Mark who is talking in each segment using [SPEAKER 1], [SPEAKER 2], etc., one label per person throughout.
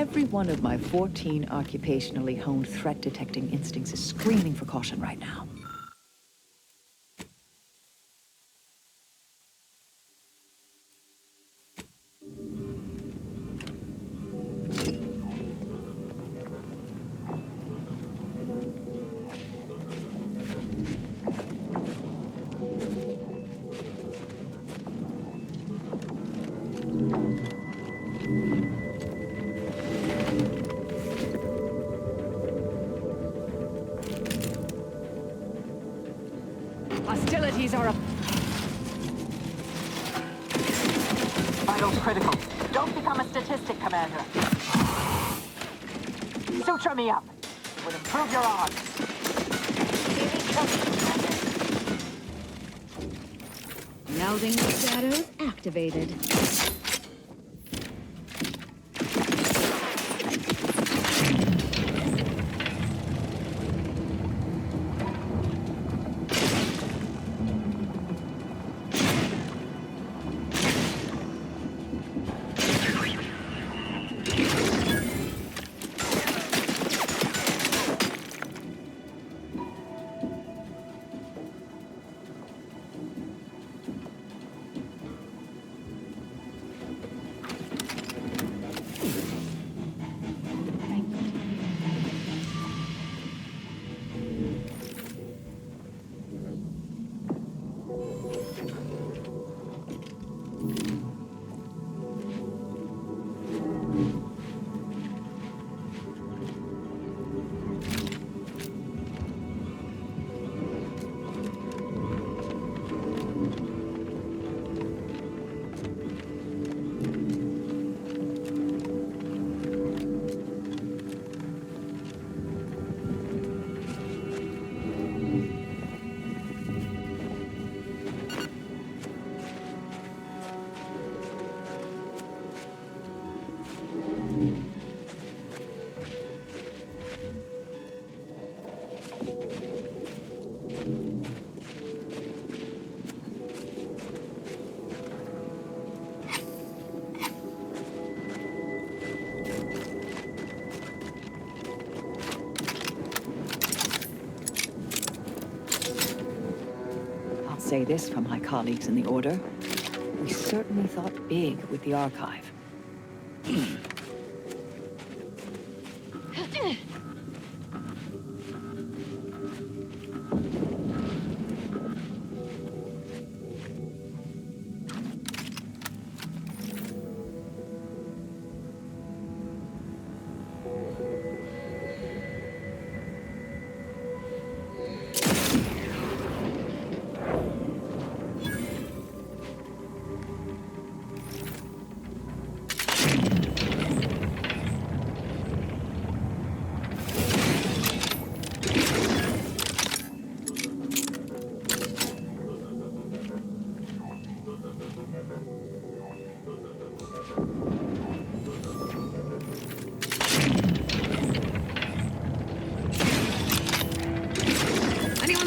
[SPEAKER 1] Every one of my 14 occupationally honed threat-detecting instincts is screaming for caution right now.
[SPEAKER 2] Hostilities are a...
[SPEAKER 3] Vitals critical. Don't become a statistic, Commander. Suture me up. It would improve your odds.
[SPEAKER 2] Melding with shadows activated.
[SPEAKER 1] Say this from my colleagues in the Order. We certainly thought big with the archive.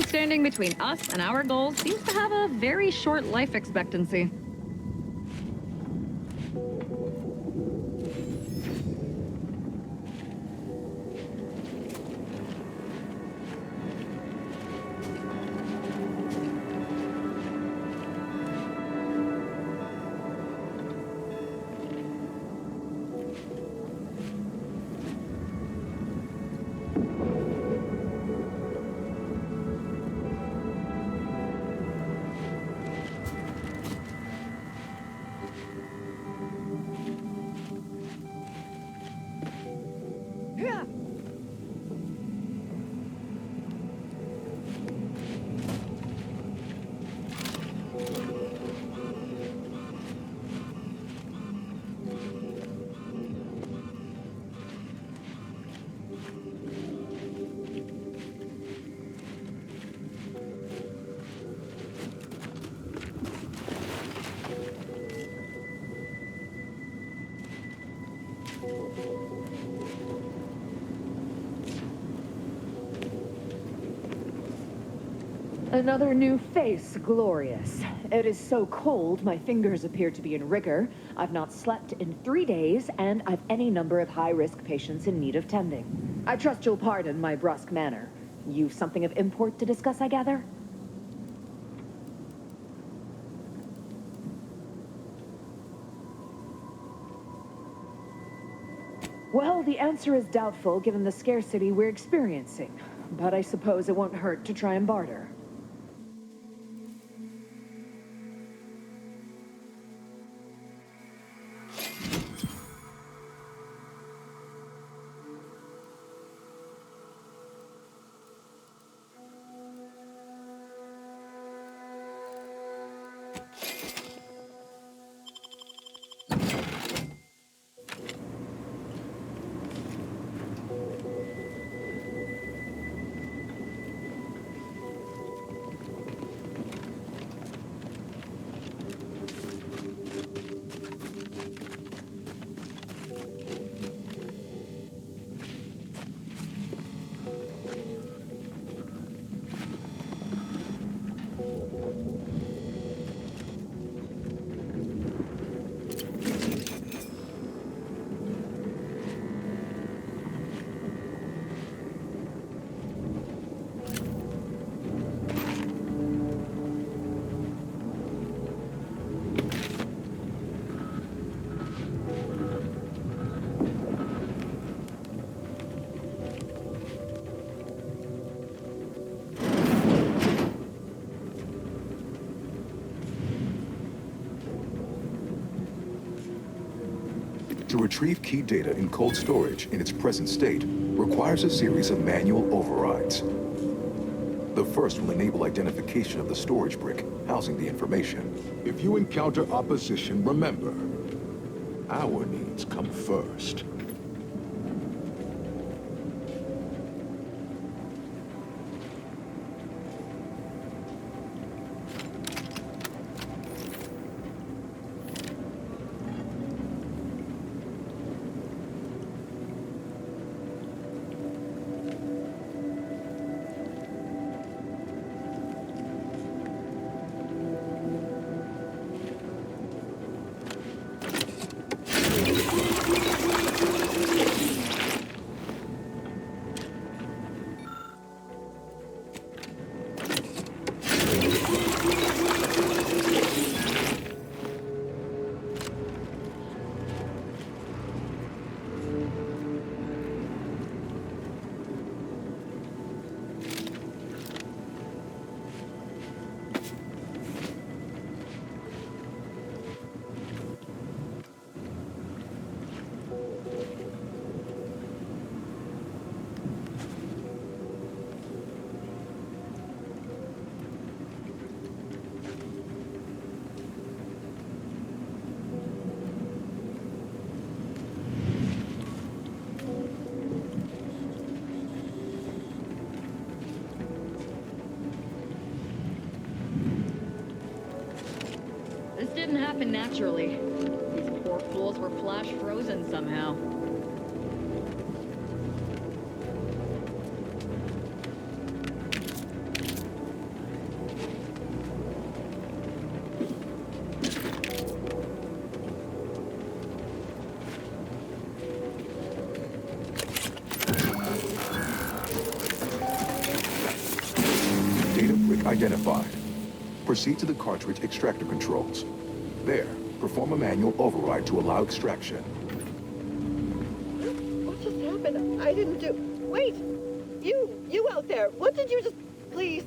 [SPEAKER 2] Standing between us and our goals seems to have a very short life expectancy.
[SPEAKER 4] Another new face, glorious. It is so cold, my fingers appear to be in rigor. I've not slept in 3 days, and I've any number of high-risk patients in need of tending. I trust you'll pardon my brusque manner. You've something of import to discuss, I gather? Well, the answer is doubtful given the scarcity we're experiencing. But I suppose it won't hurt to try and barter.
[SPEAKER 5] To retrieve key data in cold storage in its present state requires a series of manual overrides. The first will enable identification of the storage brick housing the information.
[SPEAKER 6] If you encounter opposition, remember, our needs come first.
[SPEAKER 2] This didn't happen naturally. These poor fools were flash frozen somehow.
[SPEAKER 5] Data brick identified. Proceed to the cartridge extractor controls. There, perform a manual override to allow extraction.
[SPEAKER 7] What just happened? I didn't do... Wait! You out there! What did you just... Please,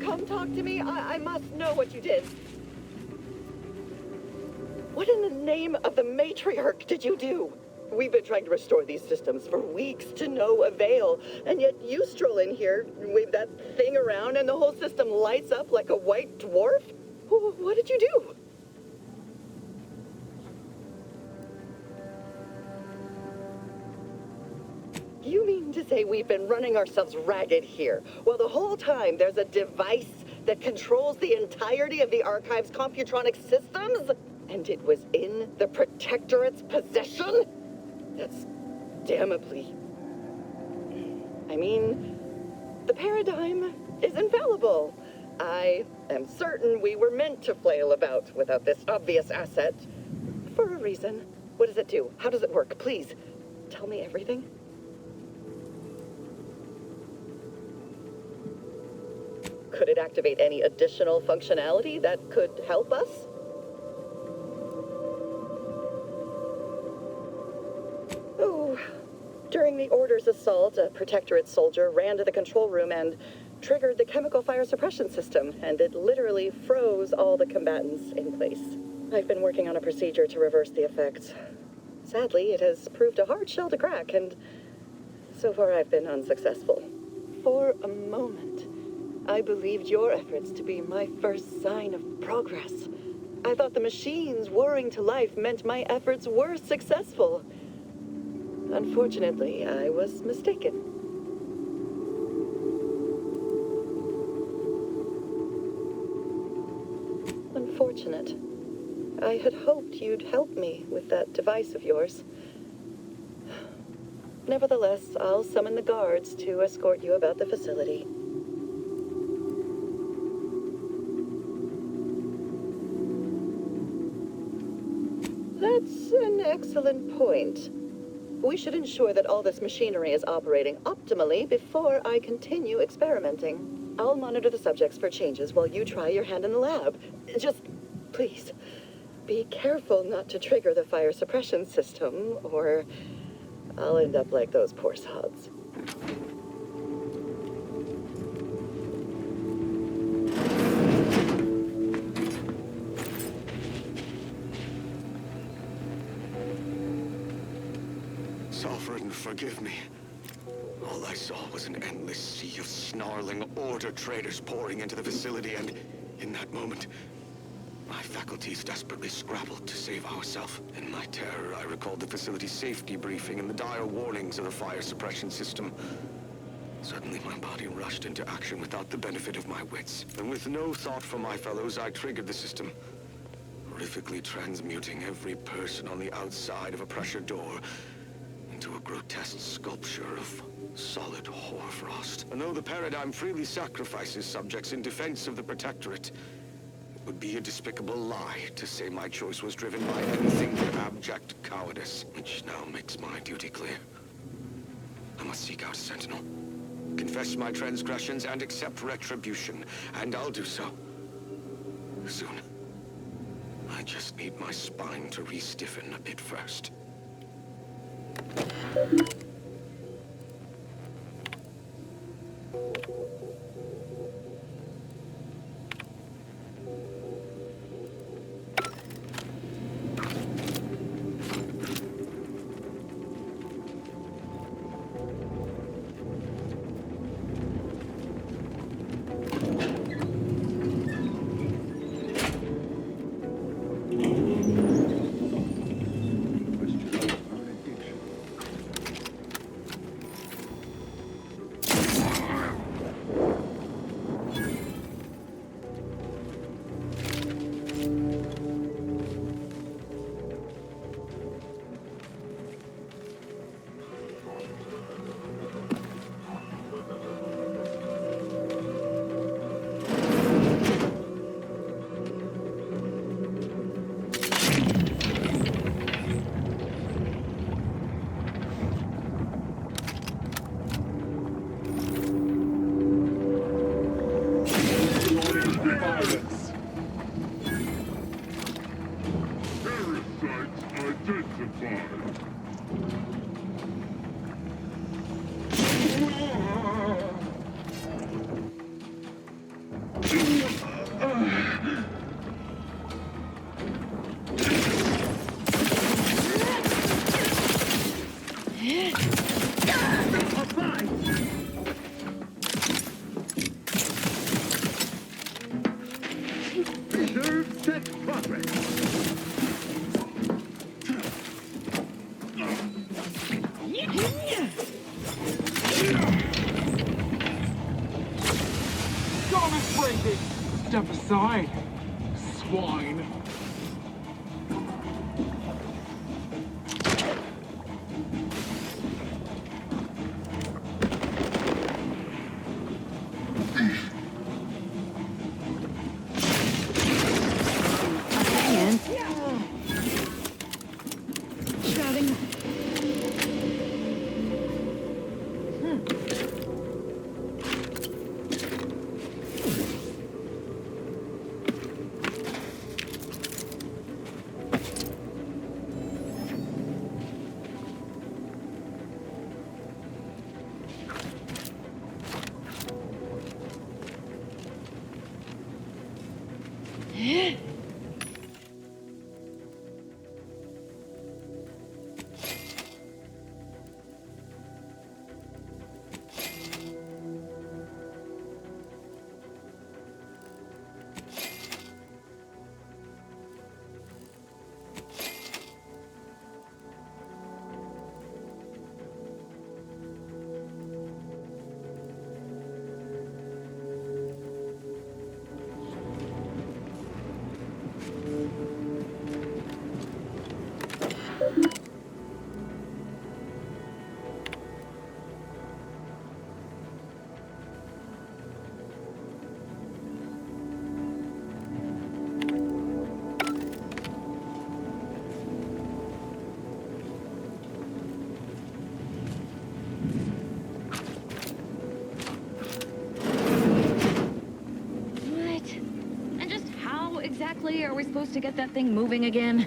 [SPEAKER 7] come talk to me. I must know what you did. What in the name of the matriarch did you do? We've been trying to restore these systems for weeks to no avail, and yet you stroll in here, wave that thing around, and the whole system lights up like a white dwarf? What did you do? You mean to say we've been running ourselves ragged here, while the whole time there's a device that controls the entirety of the Archive's computronic systems? And it was in the Protectorate's possession? That's damnably... I mean, the paradigm is infallible. I am certain we were meant to flail about without this obvious asset. For a reason. What does it do? How does it work? Please, tell me everything. Could it activate any additional functionality that could help us? Oh, during the Order's assault, a Protectorate soldier ran to the control room and triggered the chemical fire suppression system, and it literally froze all the combatants in place. I've been working on a procedure to reverse the effects. Sadly, it has proved a hard shell to crack, and so far I've been unsuccessful. For a moment, I believed your efforts to be my first sign of progress. I thought the machines whirring to life meant my efforts were successful. Unfortunately, I was mistaken. Unfortunate. I had hoped you'd help me with that device of yours. Nevertheless, I'll summon the guards to escort you about the facility. That's an excellent point. We should ensure that all this machinery is operating optimally before I continue experimenting. I'll monitor the subjects for changes while you try your hand in the lab. Just, please, be careful not to trigger the fire suppression system, or I'll end up like those poor sods.
[SPEAKER 8] Sovereign, forgive me. All I saw was an endless sea of snarling Order traders pouring into the facility, and in that moment, my faculties desperately scrabbled to save ourselves. In my terror, I recalled the facility's safety briefing and the dire warnings of the fire suppression system. Suddenly, my body rushed into action without the benefit of my wits. And with no thought for my fellows, I triggered the system, horrifically transmuting every person on the outside of a pressure door into a grotesque sculpture of solid hoarfrost. And though the paradigm freely sacrifices subjects in defense of the Protectorate, it would be a despicable lie to say my choice was driven by anything but abject cowardice, which now makes my duty clear. I must seek out a sentinel, confess my transgressions, and accept retribution, and I'll do so soon. I just need my spine to re-stiffen a bit first.
[SPEAKER 9] Step aside, swine.
[SPEAKER 2] What? And just how exactly are we supposed to get that thing moving again?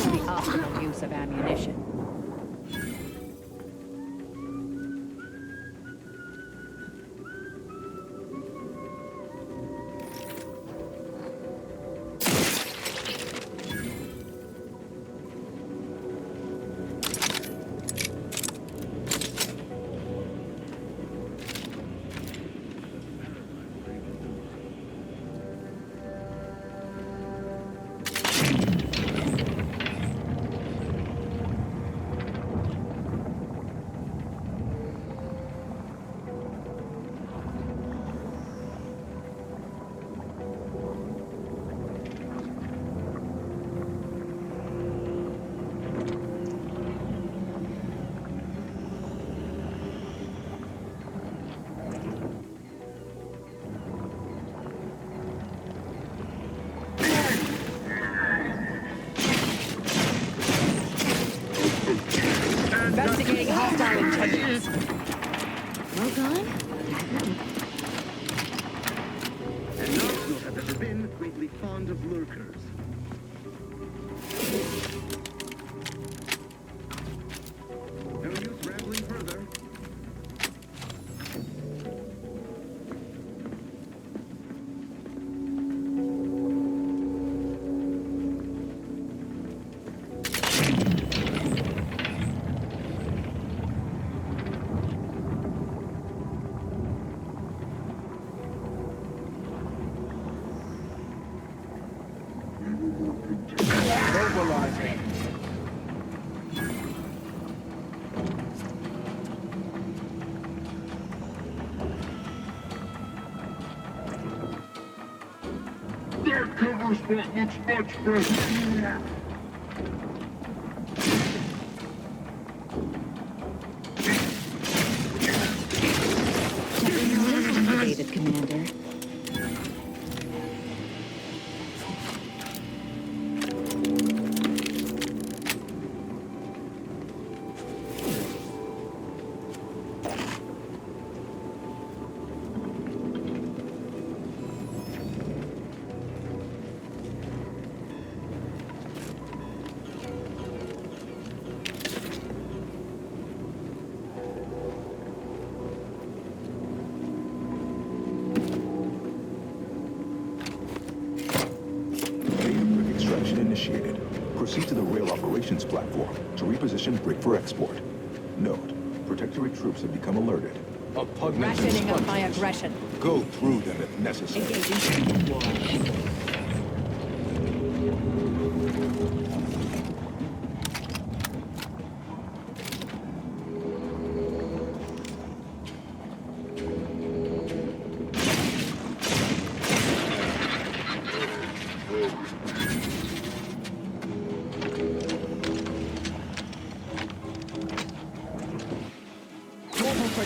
[SPEAKER 1] Not the optimal use of ammunition. Investigating hostile intelligence.
[SPEAKER 2] Well done.
[SPEAKER 10] And not will have ever been greatly fond of lurkers. No use rambling further. Mobilizing.
[SPEAKER 6] That cover spot looks much better.
[SPEAKER 1] Activated, Commander.
[SPEAKER 5] Initiated. Proceed to the rail operations platform to reposition brick for export. Note, Protectorate troops have become alerted.
[SPEAKER 6] Repugnance and
[SPEAKER 1] Rationing of my
[SPEAKER 6] sponges.
[SPEAKER 1] aggression.
[SPEAKER 6] Go through them if necessary.
[SPEAKER 1] Engaging war.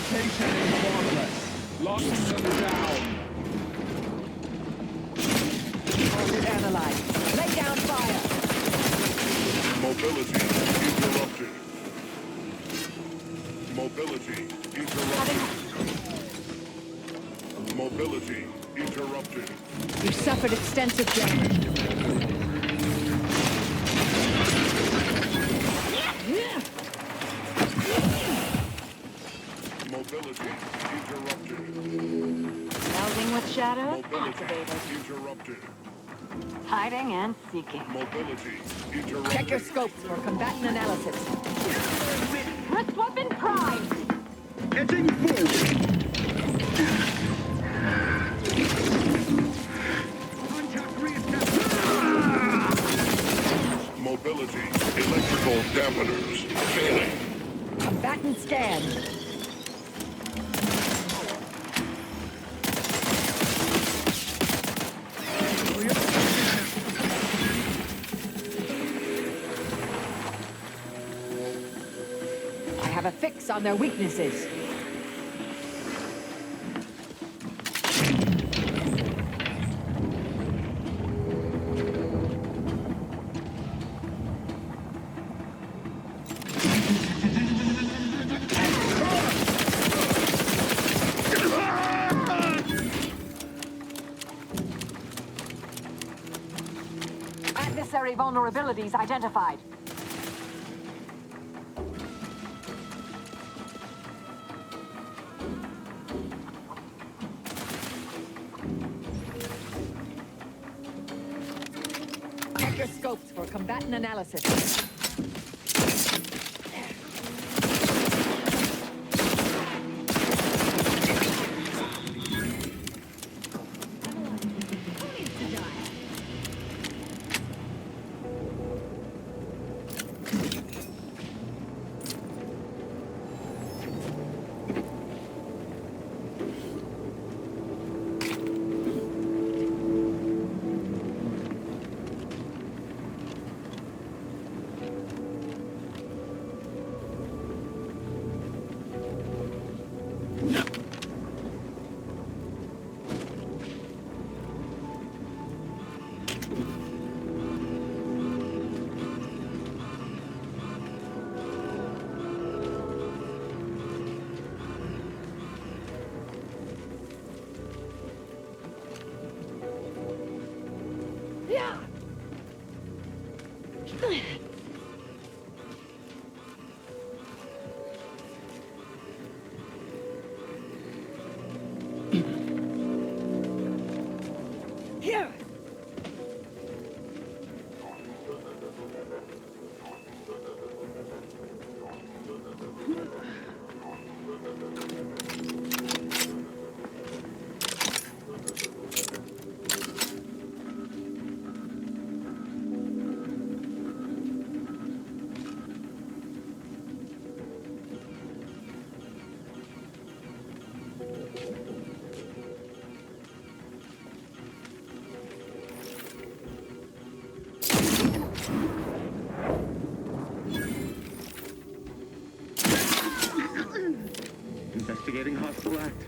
[SPEAKER 9] Location in progress. Locking them down.
[SPEAKER 1] Target analyzed. Lay down fire.
[SPEAKER 6] Mobility interrupted. Mobility interrupted. Mobility interrupted.
[SPEAKER 1] You've suffered extensive damage.
[SPEAKER 6] Mobility interrupted.
[SPEAKER 3] Melding with shadows
[SPEAKER 6] Mobility
[SPEAKER 3] activated.
[SPEAKER 6] interrupted.
[SPEAKER 3] Hiding and seeking.
[SPEAKER 6] Mobility interrupted.
[SPEAKER 1] Check your scopes for combatant analysis.
[SPEAKER 3] Wrist weapon prime.
[SPEAKER 10] Edging forward. Contact reestablished.
[SPEAKER 6] Mobility electrical dampeners failing.
[SPEAKER 1] Combatant scan. I have a fix on their weaknesses.
[SPEAKER 3] Adversary vulnerabilities identified.
[SPEAKER 1] Check your scopes for combatant analysis. Here!
[SPEAKER 10] Investigating hostile act.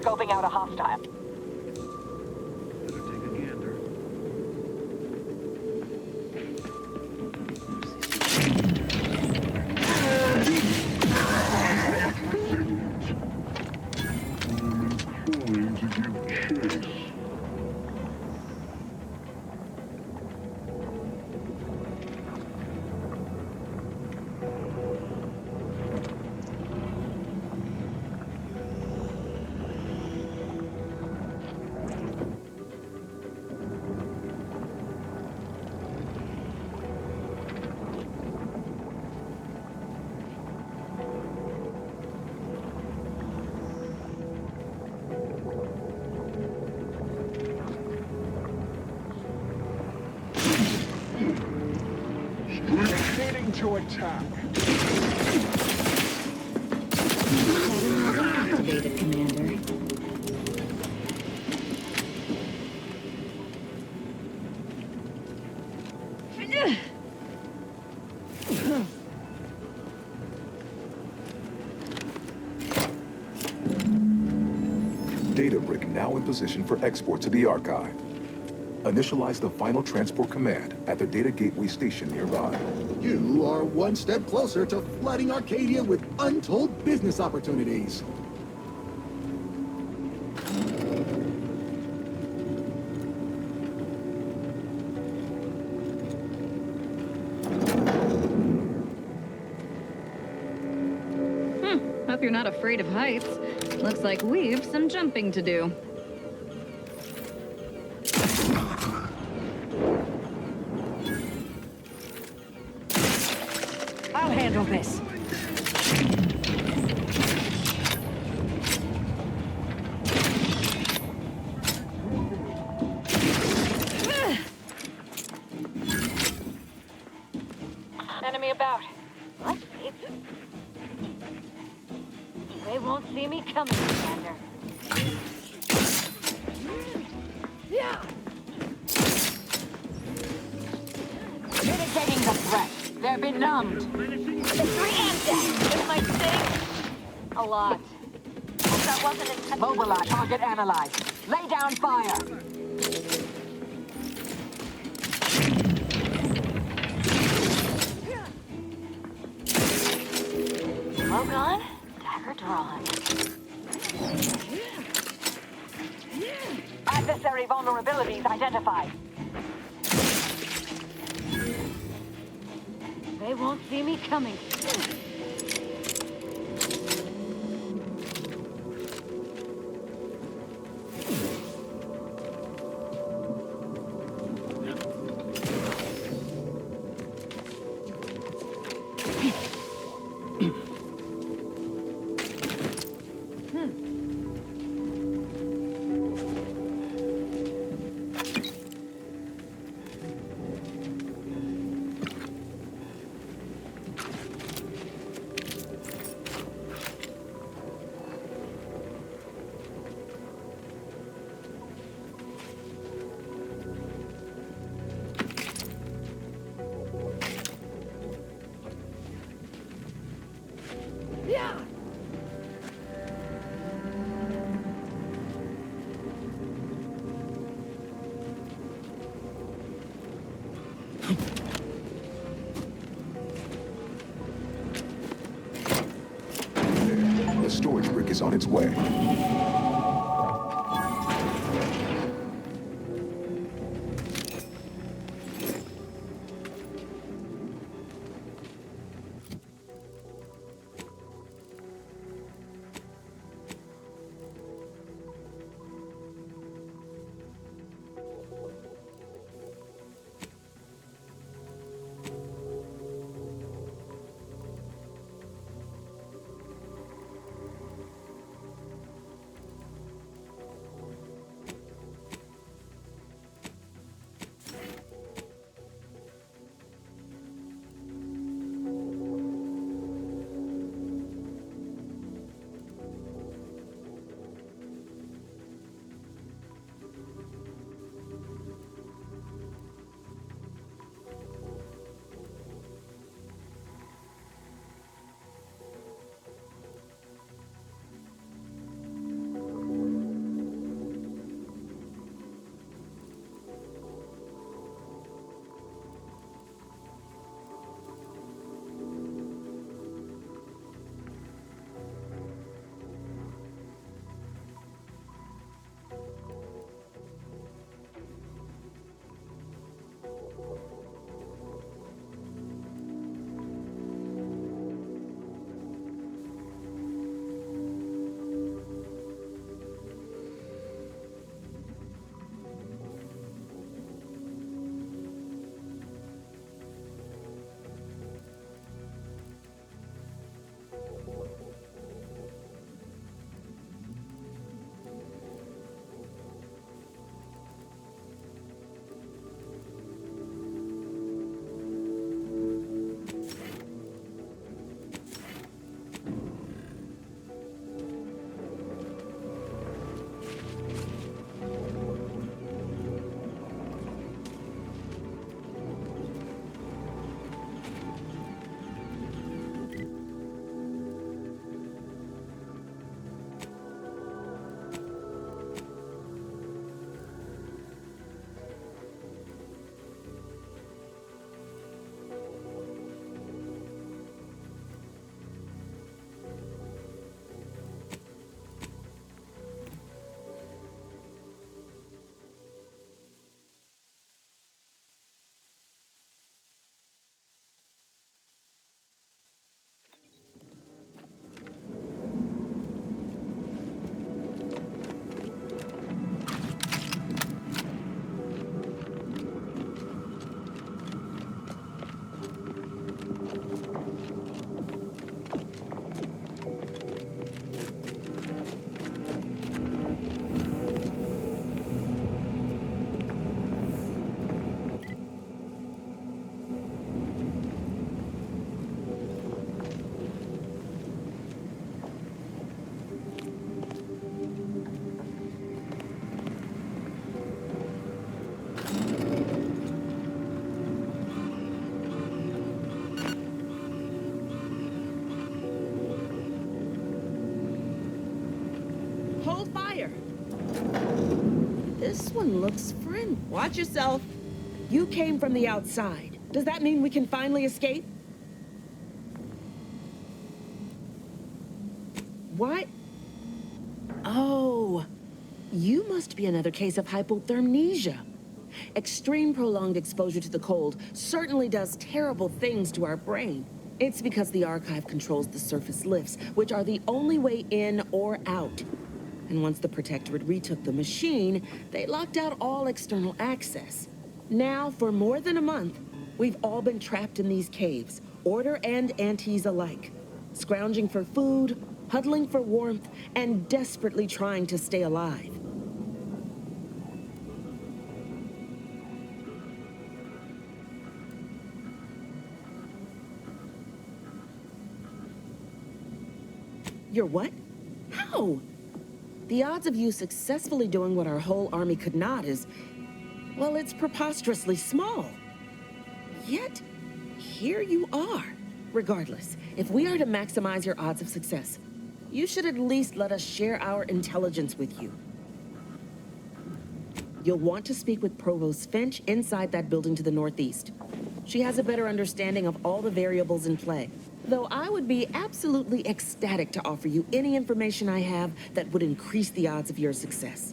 [SPEAKER 3] Scoping out a hostile.
[SPEAKER 10] Better take a gander.
[SPEAKER 6] Trying to give chase.
[SPEAKER 9] to attack.
[SPEAKER 2] Activated, Commander.
[SPEAKER 5] Data brick now in position for export to the archive. Initialize the final transport command at the data gateway station nearby.
[SPEAKER 6] You are one step closer to flooding Arcadia with untold business opportunities.
[SPEAKER 2] Hope you're not afraid of heights. Looks like we've some jumping to do.
[SPEAKER 1] I'll handle this.
[SPEAKER 3] Enemy about. What? They won't see me coming, Commander. Yeah. Mitigating the threat. They're benumbed. It might sting. A lot. Hope that wasn't intentional. Mobilize. Target analyzed. Lay down fire. Smoke on. Dagger drawn. Adversary vulnerabilities identified. They won't see me coming.
[SPEAKER 5] The storage brick is on its way.
[SPEAKER 3] Hold fire. This one looks friendly. Watch yourself. You came from the outside. Does that mean we can finally escape? What? Oh, you must be another case of hypothermia. Extreme prolonged exposure to the cold certainly does terrible things to our brain. It's because the Archive controls the surface lifts, which are the only way in or out. And once the Protectorate retook the machine, they locked out all external access. Now, for more than a month, we've all been trapped in these caves, Order and Antes alike, scrounging for food, huddling for warmth, and desperately trying to stay alive. You're what? How? The odds of you successfully doing what our whole army could not is, well, it's preposterously small. Yet, here you are. Regardless, if we are to maximize your odds of success, you should at least let us share our intelligence with you. You'll want to speak with Provost Finch inside that building to the northeast. She has a better understanding of all the variables in play. Though I would be absolutely ecstatic to offer you any information I have that would increase the odds of your success.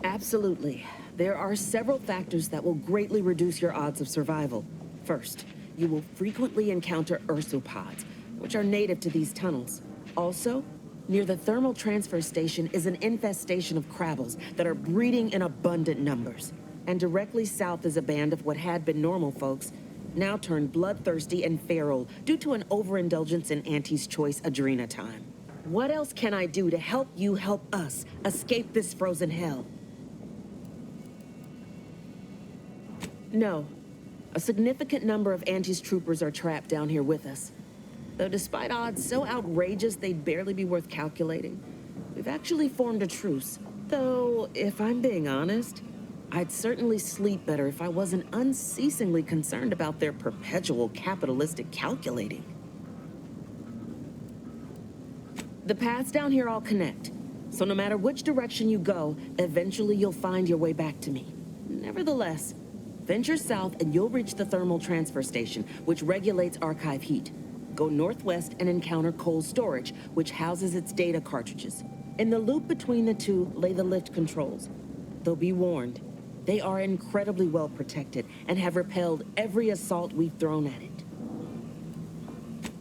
[SPEAKER 3] Absolutely. There are several factors that will greatly reduce your odds of survival. First, you will frequently encounter ursopods, which are native to these tunnels. Also, near the thermal transfer station is an infestation of crabbles that are breeding in abundant numbers. And directly south is a band of what had been normal folks, now turned bloodthirsty and feral due to an overindulgence in Auntie's Choice Adrena time. What else can I do to help you help us escape this frozen hell? No. A significant number of Auntie's troopers are trapped down here with us. Though despite odds so outrageous they'd barely be worth calculating, we've actually formed a truce. Though, if I'm being honest, I'd certainly sleep better if I wasn't unceasingly concerned about their perpetual capitalistic calculating. The paths down here all connect, so no matter which direction you go, eventually you'll find your way back to me. Nevertheless, venture south and you'll reach the thermal transfer station, which regulates Archive heat. Go northwest and encounter cold storage, which houses its data cartridges. In the loop between the two lay the lift controls. Though be warned, they are incredibly well protected and have repelled every assault we've thrown at it.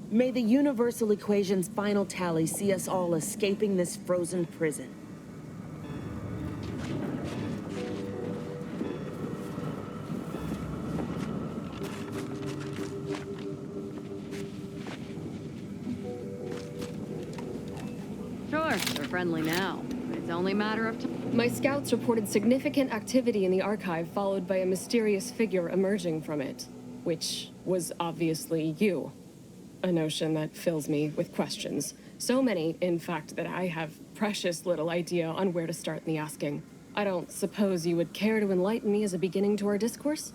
[SPEAKER 3] May the universal equation's final tally see us all escaping this frozen prison.
[SPEAKER 2] Sure, they're friendly now. It's only a matter of time.
[SPEAKER 11] My scouts reported significant activity in the Archive, followed by a mysterious figure emerging from it, which was obviously you. A notion that fills me with questions. So many, in fact, that I have precious little idea on where to start in the asking. I don't suppose you would care to enlighten me as a beginning to our discourse?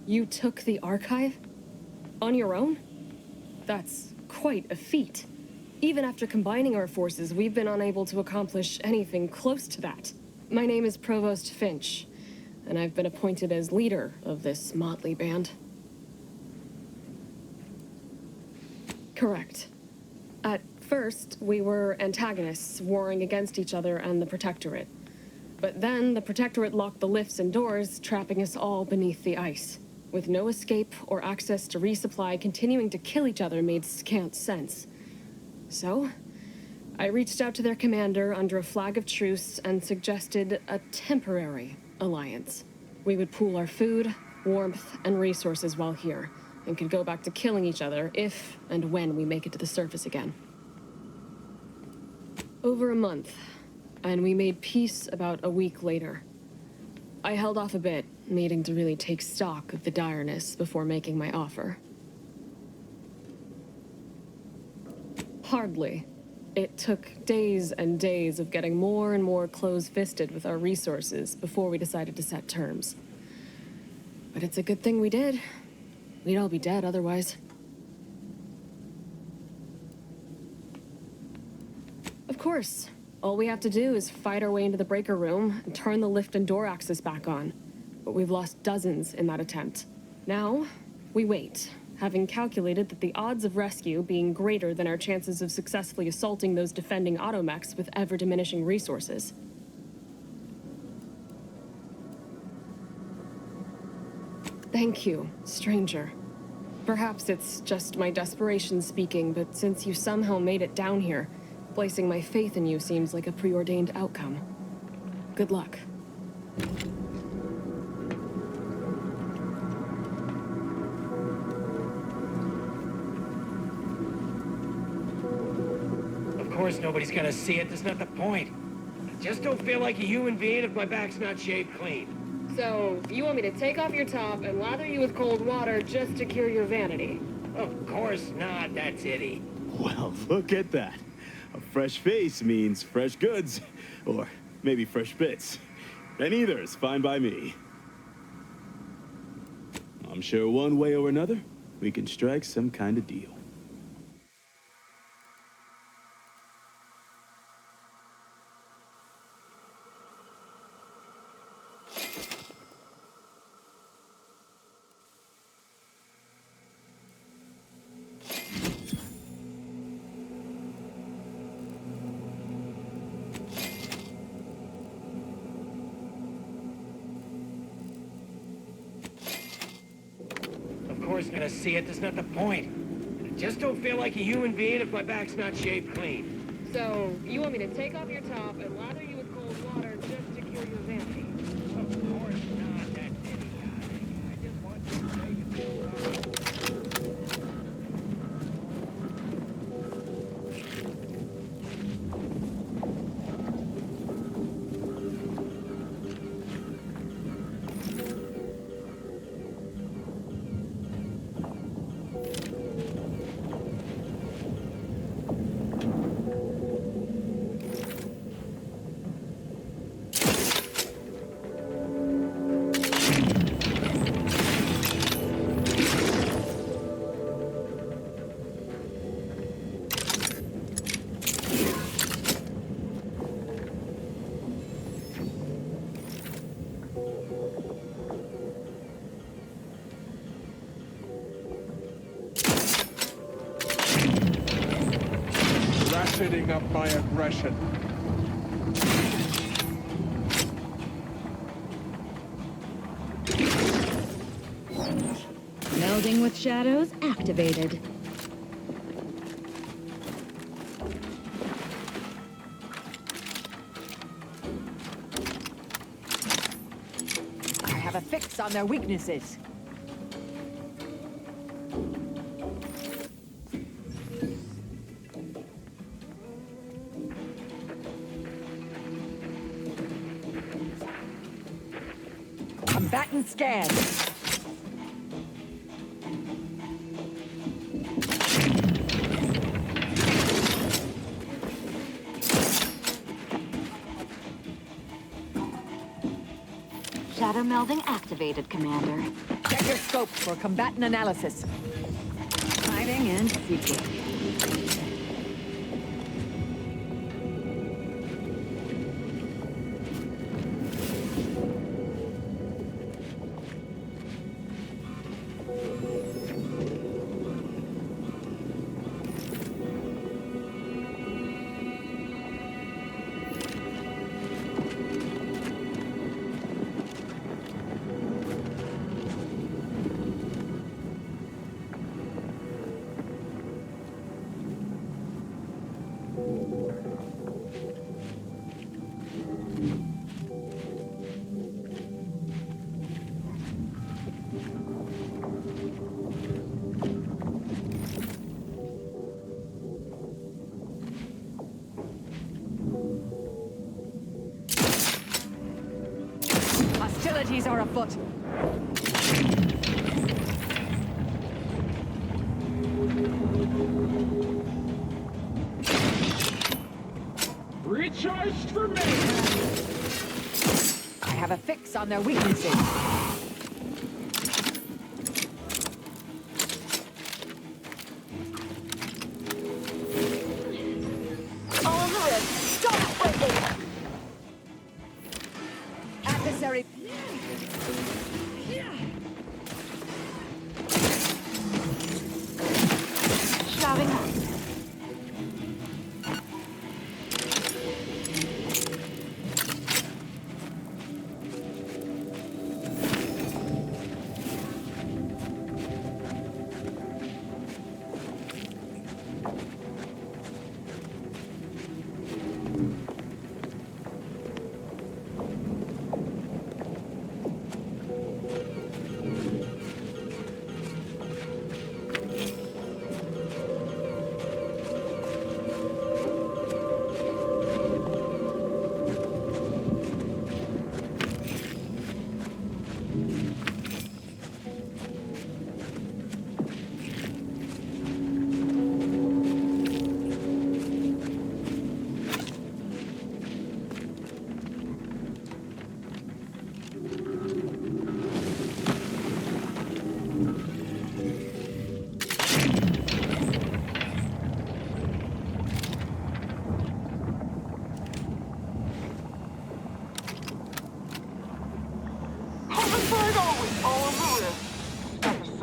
[SPEAKER 11] You took the Archive? On your own? That's quite a feat. Even after combining our forces, we've been unable to accomplish anything close to that. My name is Provost Finch, and I've been appointed as leader of this motley band. Correct. At first, we were antagonists, warring against each other and the Protectorate. But then, the Protectorate locked the lifts and doors, trapping us all beneath the ice. With no escape or access to resupply, continuing to kill each other made scant sense. So, I reached out to their commander under a flag of truce and suggested a temporary alliance. We would pool our food, warmth, and resources while here, and could go back to killing each other if and when we make it to the surface again. Over a month, and we made peace about a week later. I held off a bit, needing to really take stock of the direness before making my offer. Hardly. It took days and days of getting more and more close-fisted with our resources before we decided to set terms. But it's a good thing we did. We'd all be dead otherwise. Of course. All we have to do is fight our way into the breaker room and turn the lift and door access back on. But we've lost dozens in that attempt. Now, we wait, having calculated that the odds of rescue being greater than our chances of successfully assaulting those defending automechs with ever-diminishing resources. Thank you, stranger. Perhaps it's just my desperation speaking, but since you somehow made it down here, placing my faith in you seems like a preordained outcome. Good luck.
[SPEAKER 12] Of course nobody's gonna see it, that's not the point. I just don't feel like a human being if my back's not shaved clean.
[SPEAKER 11] So, you want me to take off your top and lather you with cold water just to cure your vanity?
[SPEAKER 12] Of course not, that's itty.
[SPEAKER 13] Well, look at that. A fresh face means fresh goods. Or maybe fresh bits. And either is fine by me. I'm sure one way or another, we can strike some kind of deal.
[SPEAKER 12] Of course gonna see it, that's not the point. I just don't feel like a human being if my back's not shaved clean.
[SPEAKER 11] So, you want me to take off your top and lather you with cold water just to cure your vanity?
[SPEAKER 12] Of course not, that's itty. I just want you to take it.
[SPEAKER 9] Ratcheting up my aggression.
[SPEAKER 2] Melding with shadows activated.
[SPEAKER 1] I have a fix on their weaknesses. Combatant scan.
[SPEAKER 14] Shadow melding activated, Commander.
[SPEAKER 1] Check your scope for combatant analysis.
[SPEAKER 2] Hiding and secret.
[SPEAKER 1] Hostilities are afoot.
[SPEAKER 9] Recharged for me!
[SPEAKER 1] I have a fix on their weaknesses.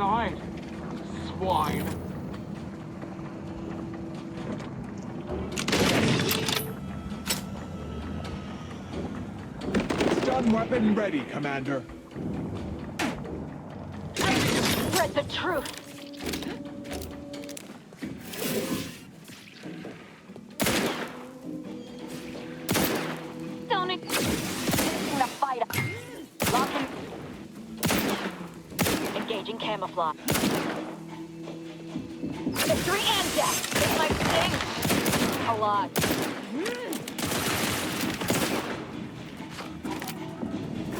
[SPEAKER 9] inside. Swine. Stun weapon ready, Commander.
[SPEAKER 14] Spread the truth. Don't in the fight. Locking. Engaging camouflage. Victory and death. It might sting a lot.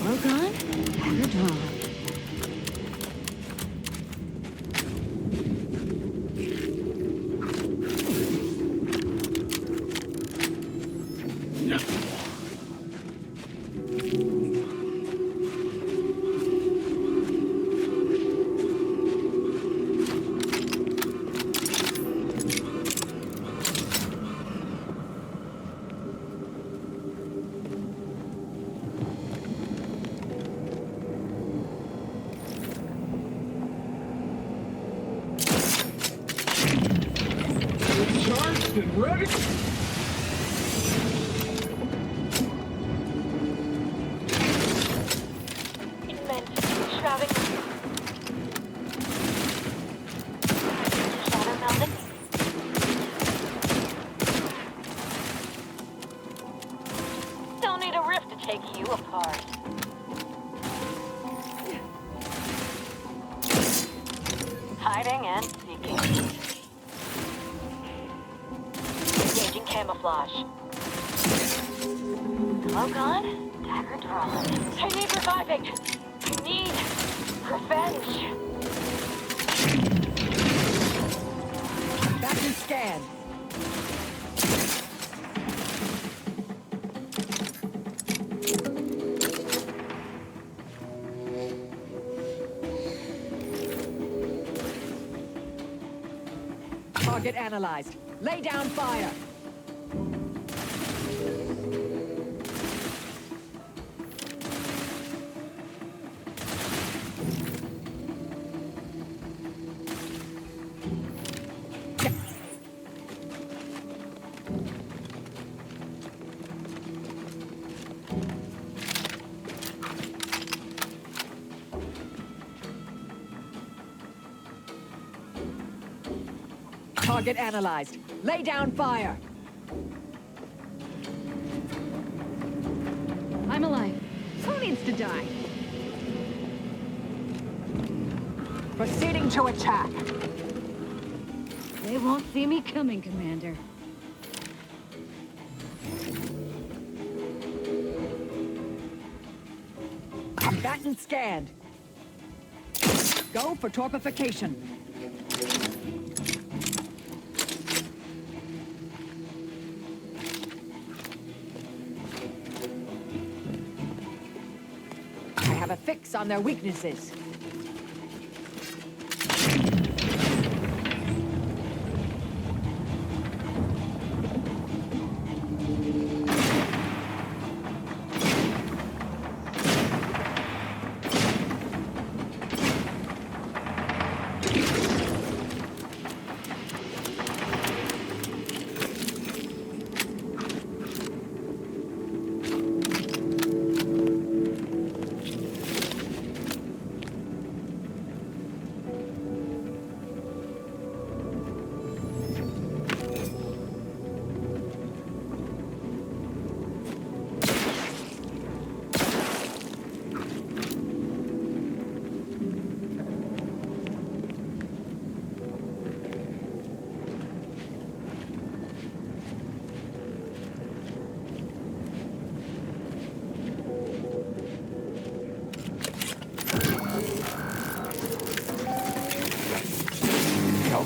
[SPEAKER 1] Rogan? Good draw.
[SPEAKER 9] Charged and ready.
[SPEAKER 14] Shrouding. Shadow melding. Don't need a rift to take you apart. Hiding and seeking. Engaging camouflage. Hello, gone? Dagger drawn. I need reviving. I need revenge.
[SPEAKER 1] Back and scan. Target analyzed. Lay down fire. Target analyzed. Lay down fire.
[SPEAKER 2] I'm alive. Who needs to die?
[SPEAKER 1] Proceeding to attack.
[SPEAKER 2] They won't see me coming, Commander.
[SPEAKER 1] Combatant scanned. Go for torpification. I have a fix on their weaknesses.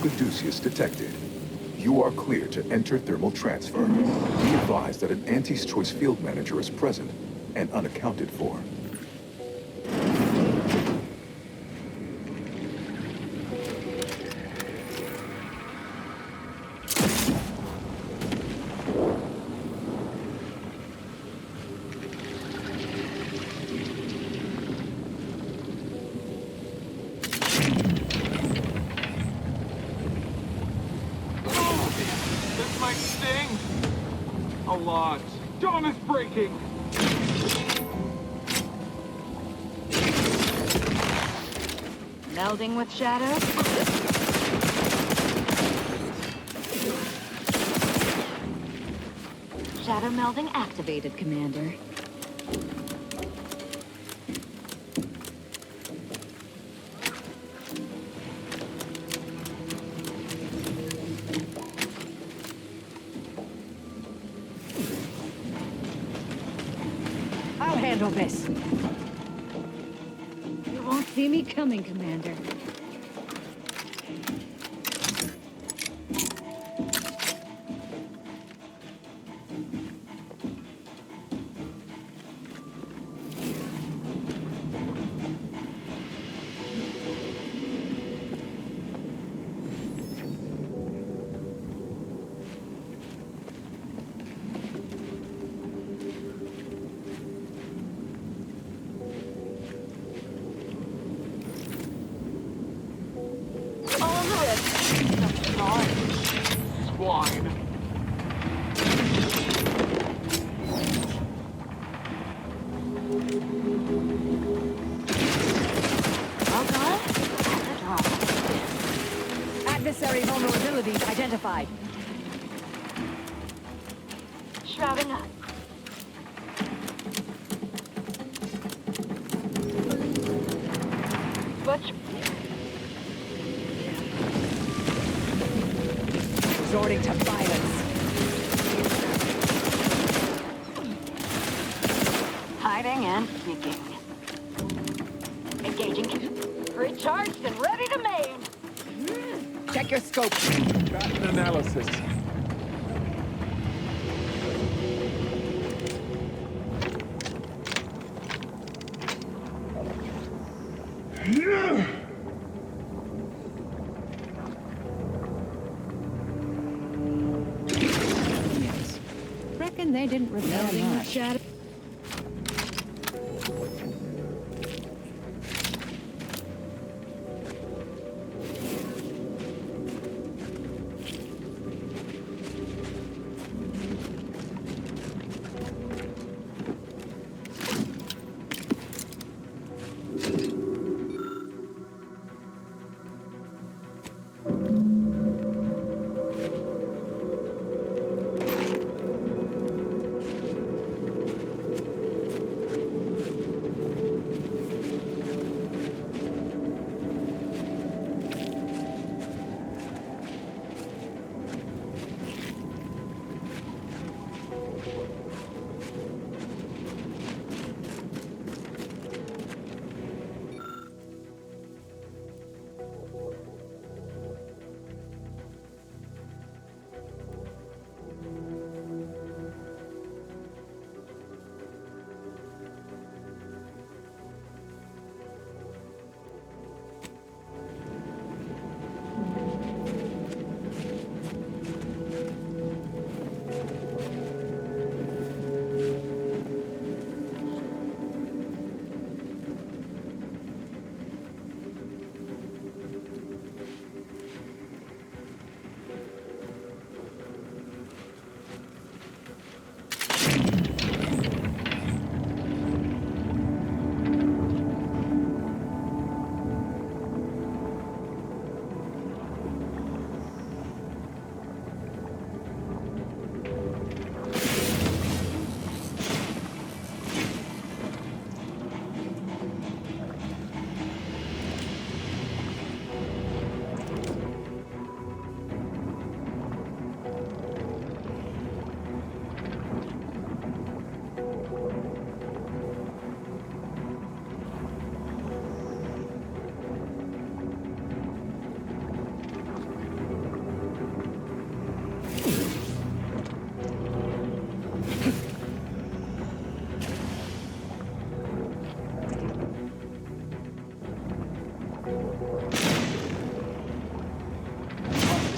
[SPEAKER 5] Caduceus detected. You are clear to enter thermal transfer. Be advised that an Anti's Choice field manager is present and unaccounted for.
[SPEAKER 9] sting? A lot. Dawn is breaking.
[SPEAKER 14] Melding with shadows? Shadow melding activated, Commander.
[SPEAKER 1] I'll handle this.
[SPEAKER 14] You won't see me coming, Commander.
[SPEAKER 9] Swine.
[SPEAKER 1] Adversary vulnerabilities identified.
[SPEAKER 14] Shrouding up. Butch.
[SPEAKER 1] Resorting to violence.
[SPEAKER 14] Hiding and seeking. Engaging. Recharged and ready to maim.
[SPEAKER 1] Check your scope.
[SPEAKER 9] Pattern analysis.
[SPEAKER 1] Yes. Reckon they didn't reveal much.
[SPEAKER 14] Shadow.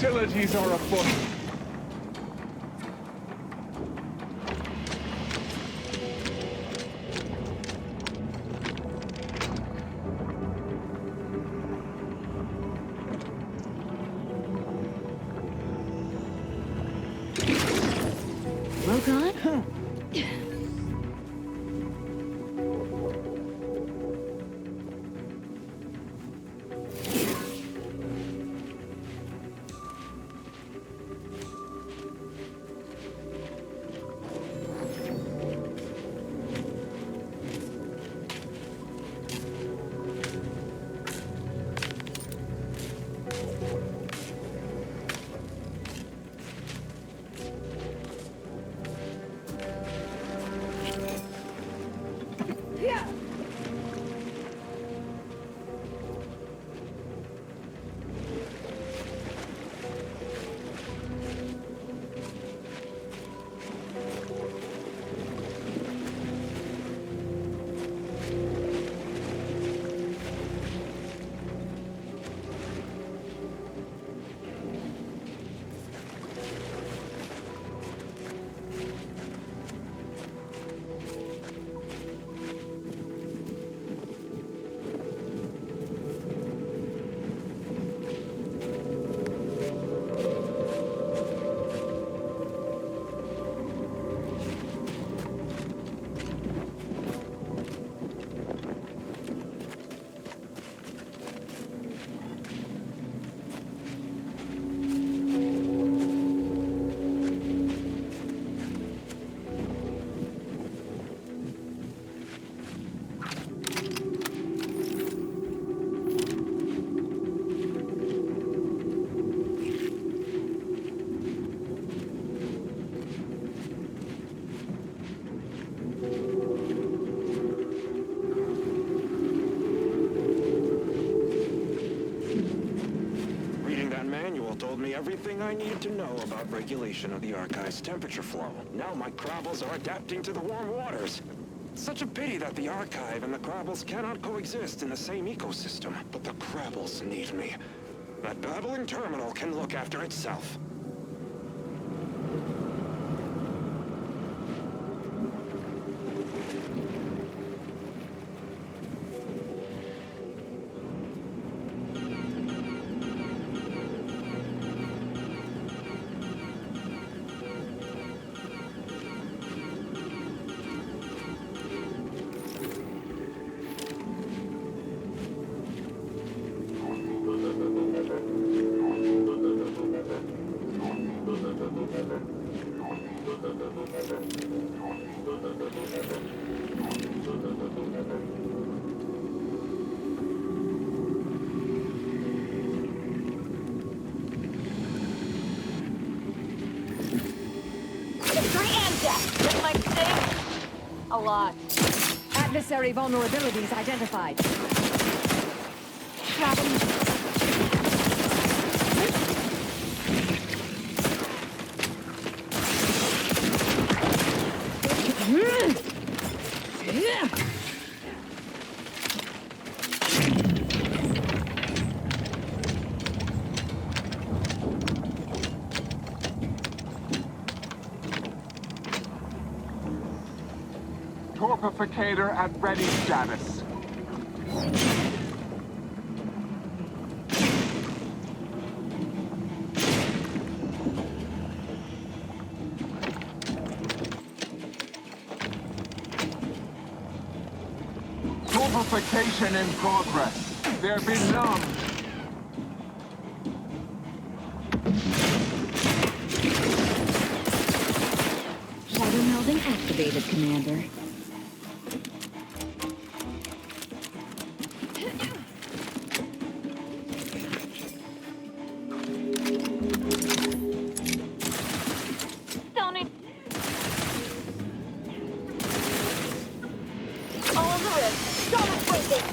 [SPEAKER 9] Hostilities are afoot.
[SPEAKER 15] manual told me everything I needed to know about regulation of the Archive's temperature flow. Now my Crabbles are adapting to the warm waters. It's such a pity that the Archive and the Crabbles cannot coexist in the same ecosystem. But the Crabbles need me. That babbling terminal can look after itself.
[SPEAKER 14] A lot.
[SPEAKER 1] Adversary vulnerabilities identified.
[SPEAKER 9] Torpificator at ready status. Torpification in progress. There be none.
[SPEAKER 1] Shadow melding activated, Commander.
[SPEAKER 14] Don't need... All of the risk. Don't break it!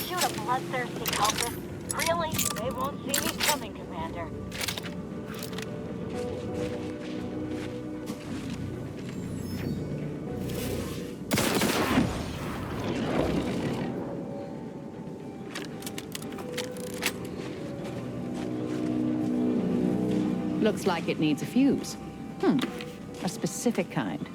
[SPEAKER 14] Shoot a bloodthirsty cultist? Really? They won't see me coming, Commander.
[SPEAKER 1] Looks like it needs a fuse. A specific kind.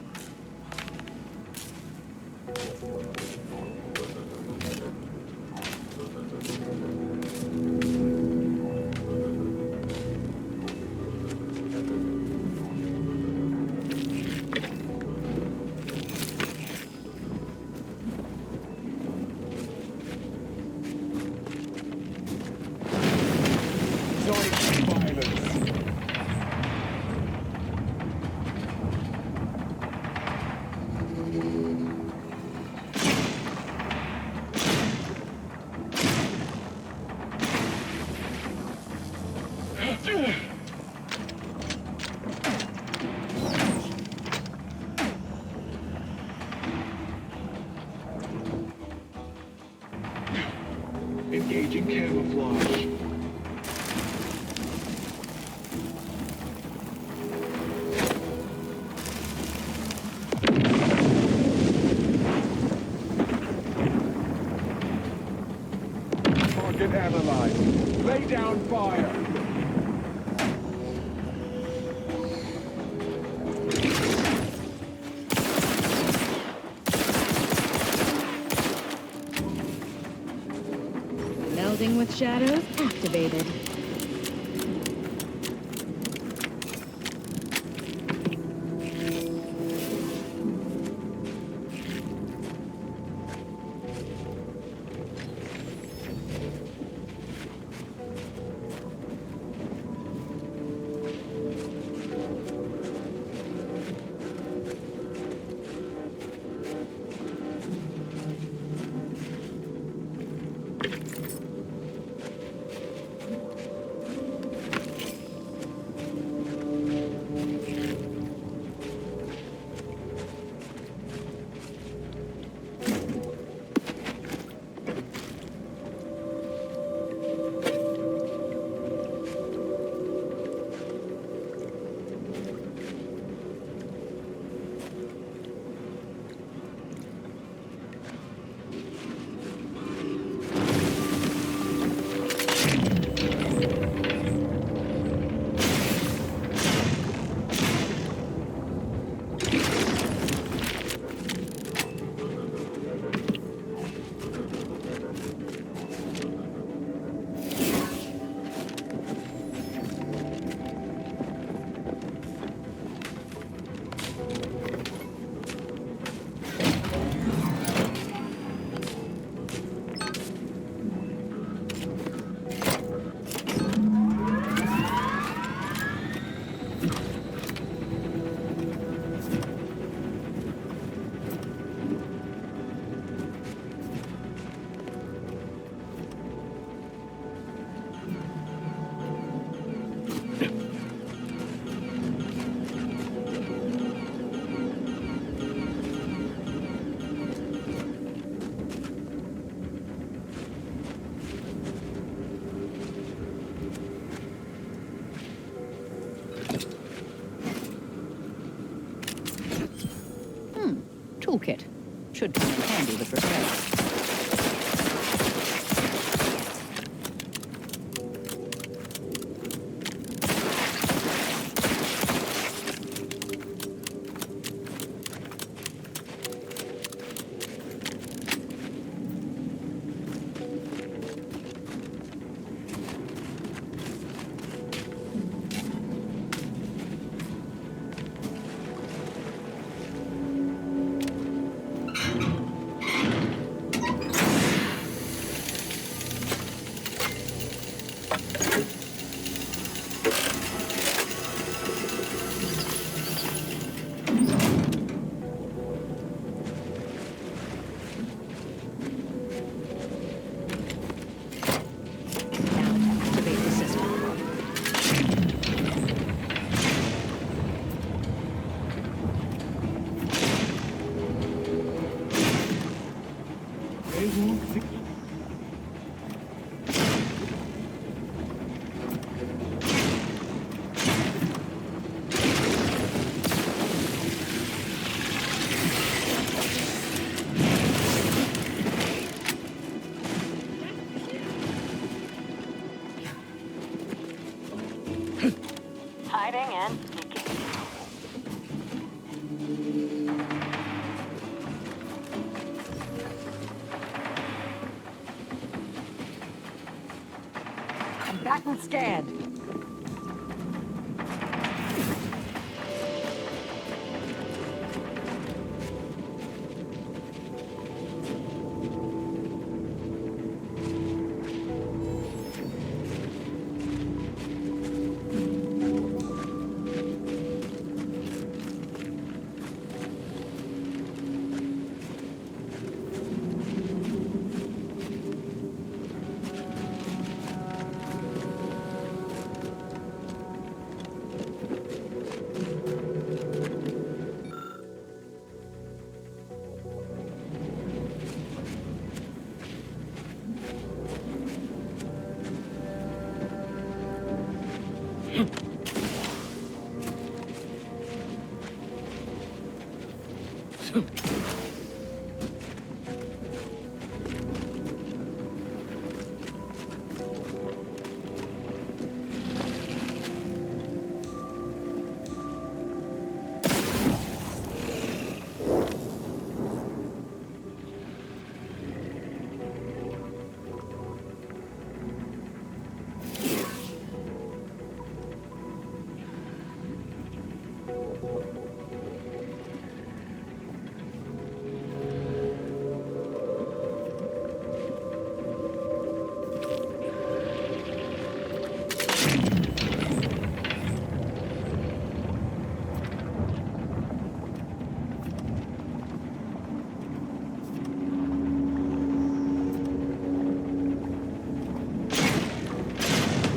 [SPEAKER 9] Engaging camouflage. Target analyzed. Lay down fire.
[SPEAKER 1] Melding with shadows activated. toolkit. Should come in handy with repairs.
[SPEAKER 14] Hiding and sneaking.
[SPEAKER 1] I'm back and scanned.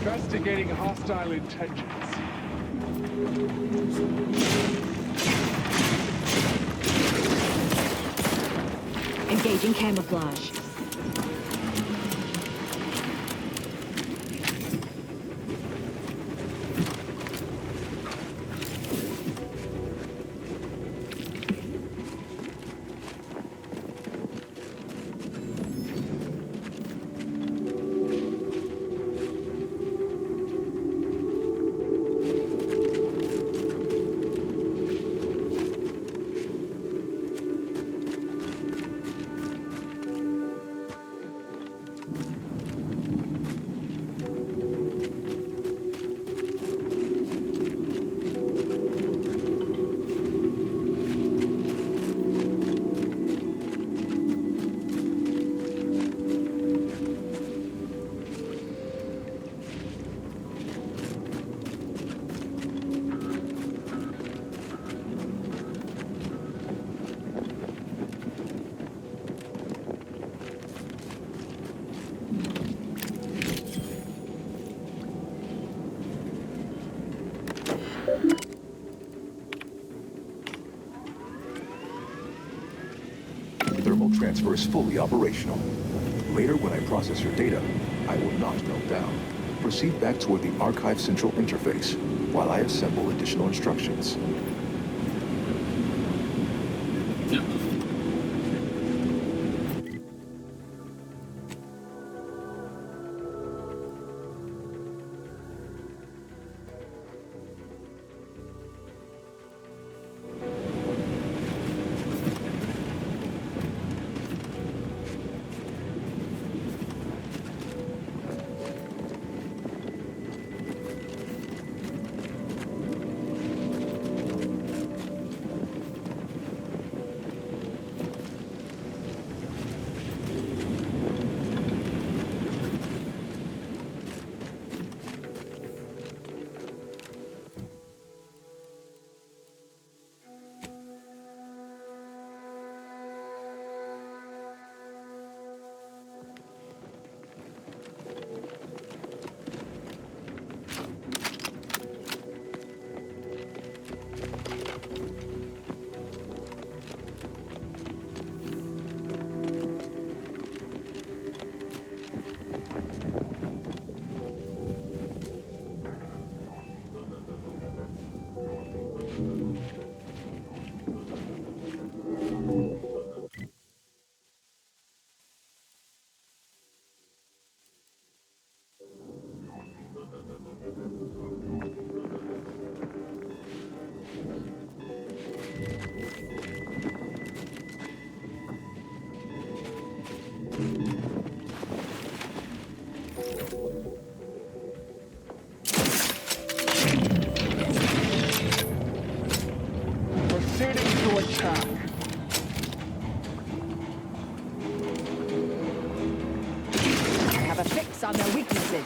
[SPEAKER 9] Investigating hostile intentions.
[SPEAKER 1] Engaging camouflage.
[SPEAKER 5] Thermal transfer is fully operational. Later, when I process your data, I will not melt down. Proceed back toward the Archive Central Interface while I assemble additional instructions.
[SPEAKER 9] Proceeding to attack.
[SPEAKER 1] I have a fix on their weaknesses.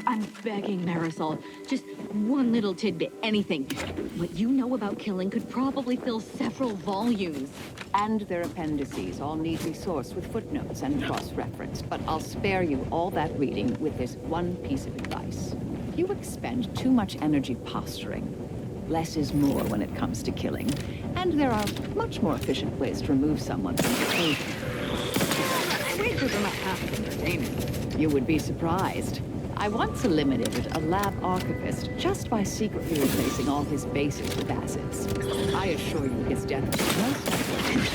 [SPEAKER 2] I'm begging, Marisol. Just one little tidbit, anything. What you know about killing could probably fill several volumes.
[SPEAKER 1] And their appendices, all neatly sourced with footnotes and cross-referenced. But I'll spare you all that reading with this one piece of advice. You expend too much energy posturing. Less is more when it comes to killing. And there are much more efficient ways to remove someone from the equation.
[SPEAKER 2] Wagers are not half entertaining.
[SPEAKER 1] You would be surprised. I once eliminated a lab archivist just by secretly replacing all his bases with acids. I assure you his death was most likely.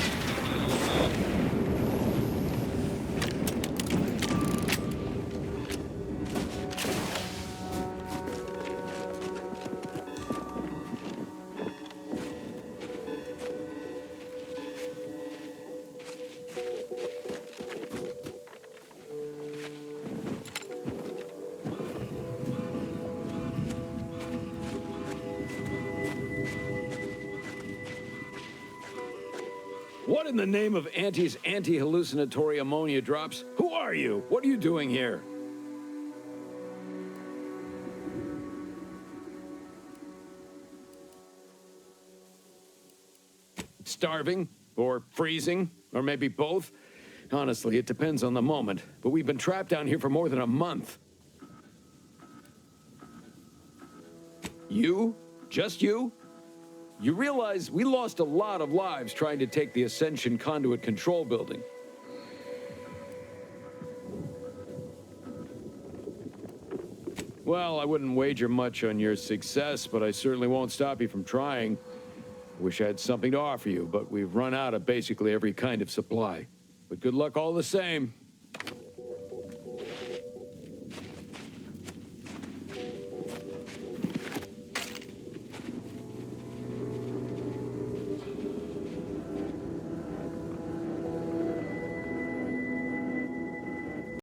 [SPEAKER 16] What in the name of Auntie's anti-hallucinatory ammonia drops? Who are you? What are you doing here? Starving? Or freezing? Or maybe both? Honestly, it depends on the moment. But we've been trapped down here for more than a month. You? Just you? You realize we lost a lot of lives trying to take the Ascension Conduit Control Building. Well, I wouldn't wager much on your success, but I certainly won't stop you from trying. I wish I had something to offer you, but we've run out of basically every kind of supply. But good luck all the same.